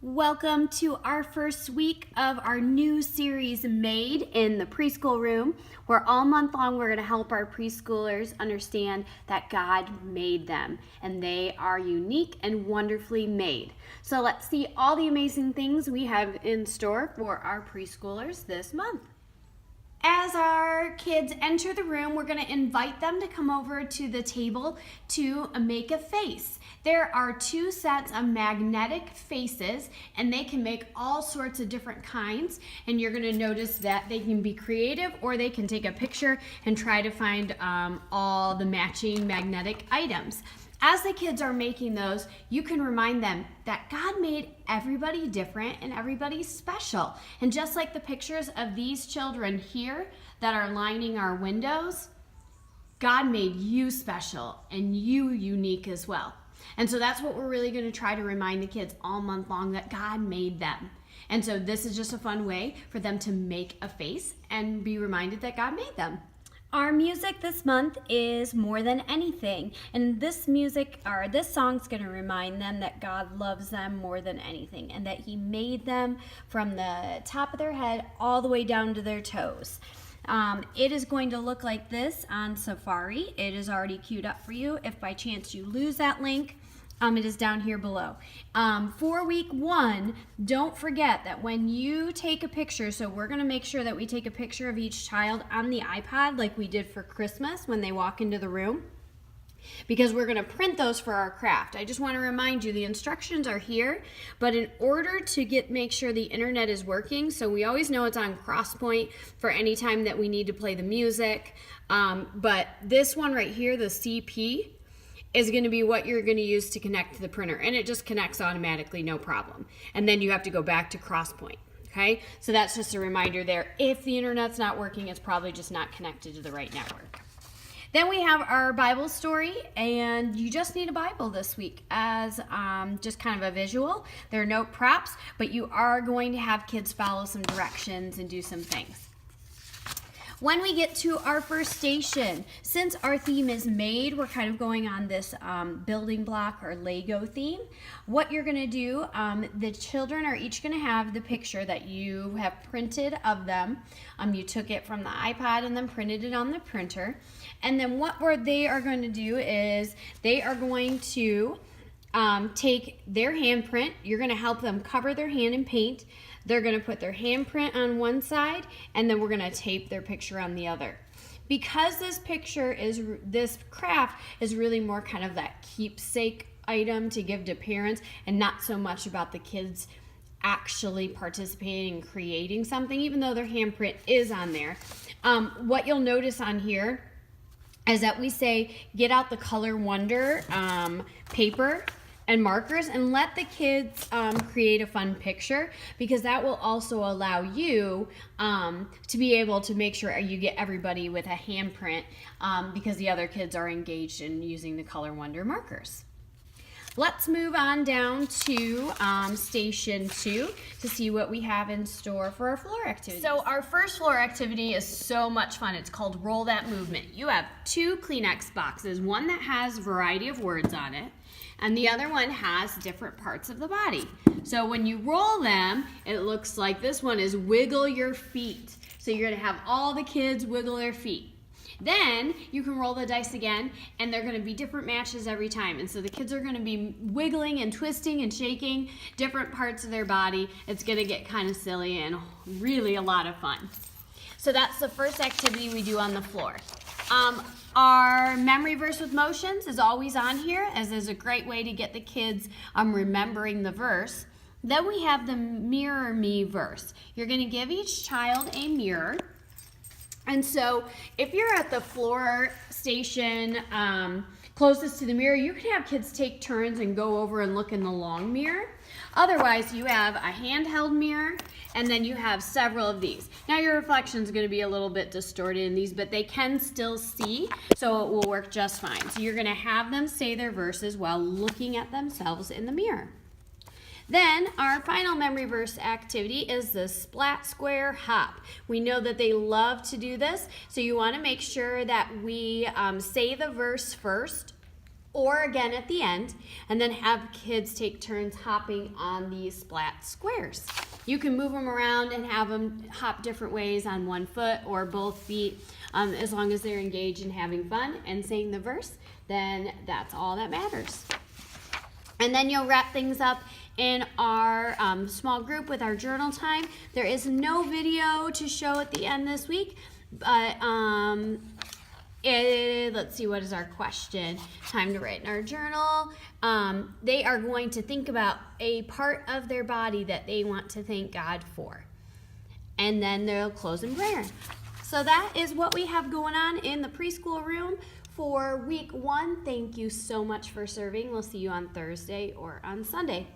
Welcome to our first week of our new series, Made in the Preschool Room, where all month long we're going to help our preschoolers understand that God made them and they are unique and wonderfully made. So let's see all the amazing things we have in store for our preschoolers this month. As our kids enter the room, we're going to invite them to come over to the table to make a face. There are two sets of magnetic faces, and they can make all sorts of different kinds. And you're going to notice that they can be creative, or they can take a picture and try to find all the matching magnetic items. As the kids are making those, you can remind them that God made everybody different and everybody special. And just like the pictures of these children here that are lining our windows, God made you special and you unique as well. And so that's what we're really going to try to remind the kids all month long, that God made them. And so this is just a fun way for them to make a face and be reminded that God made them. Our music this month is More Than Anything, and this song's going to remind them that God loves them more than anything and that He made them from the top of their head all the way down to their toes. It is going to look like this on Safari. It is already queued up for you. If by chance you lose that link, it is down here below. For week 1, don't forget that when you take a picture, so we're going to make sure that we take a picture of each child on the iPod like we did for Christmas when they walk into the room, because we're going to print those for our craft. I just want to remind you, the instructions are here, but in order to make sure the internet is working, so we always know it's on crosspoint for any time that we need to play the music, but this one right here, the CP, is going to be what you're going to use to connect to the printer, and it just connects automatically, no problem. And then you have to go back to crosspoint. Okay, so that's just a reminder there. If the internet's not working, it's probably just not connected to the right network. Then we have our Bible story, and you just need a Bible this week as just kind of a visual. There are no props, but you are going to have kids follow some directions and do some things. When we get to our first station, since our theme is made, we're kind of going on this building block or Lego theme. What you're going to do, the children are each going to have the picture that you have printed of them. You took it from the iPod and then printed it on the printer. And then what they are going to do is they are going to take their handprint. You're going to help them cover their hand in paint. They're going to put their handprint on one side, and then we're going to tape their picture on the other. Because this craft is really more kind of that keepsake item to give to parents and not so much about the kids actually participating and creating something, even though their handprint is on there. What you'll notice on here is that we say, get out the Color Wonder paper and markers and let the kids create a fun picture, because that will also allow you to be able to make sure you get everybody with a handprint because the other kids are engaged in using the Color Wonder markers. Let's move on down to Station 2 to see what we have in store for our floor activity. So our first floor activity is so much fun. It's called Roll That Movement. You have 2 Kleenex boxes, one that has a variety of words on it, and the other one has different parts of the body. So when you roll them, it looks like this one is wiggle your feet. So you're going to have all the kids wiggle their feet. Then you can roll the dice again, and they're going to be different matches every time. And so the kids are going to be wiggling and twisting and shaking different parts of their body. It's going to get kind of silly and really a lot of fun. So that's the first activity we do on the floor. Our memory verse with motions is always on here, as is a great way to get the kids remembering the verse. Then we have the Mirror Me verse. You're going to give each child a mirror. And so if you're at the floor station closest to the mirror, you can have kids take turns and go over and look in the long mirror. Otherwise, you have a handheld mirror, and then you have several of these. Now your reflection is going to be a little bit distorted in these, but they can still see, so it will work just fine. So you're going to have them say their verses while looking at themselves in the mirror. Then our final memory verse activity is the splat square hop. We know that they love to do this, so you want to make sure that we say the verse first, or again at the end, and then have kids take turns hopping on these splat squares. You can move them around and have them hop different ways on one foot or both feet, as long as they're engaged in having fun and saying the verse, then that's all that matters. And then you'll wrap things up in our small group with our journal time. There is no video to show at the end this week, but let's see, what is our question? Time to write in our journal. They are going to think about a part of their body that they want to thank God for. And then they'll close in prayer. So that is what we have going on in the preschool room for week 1. Thank you so much for serving. We'll see you on Thursday or on Sunday.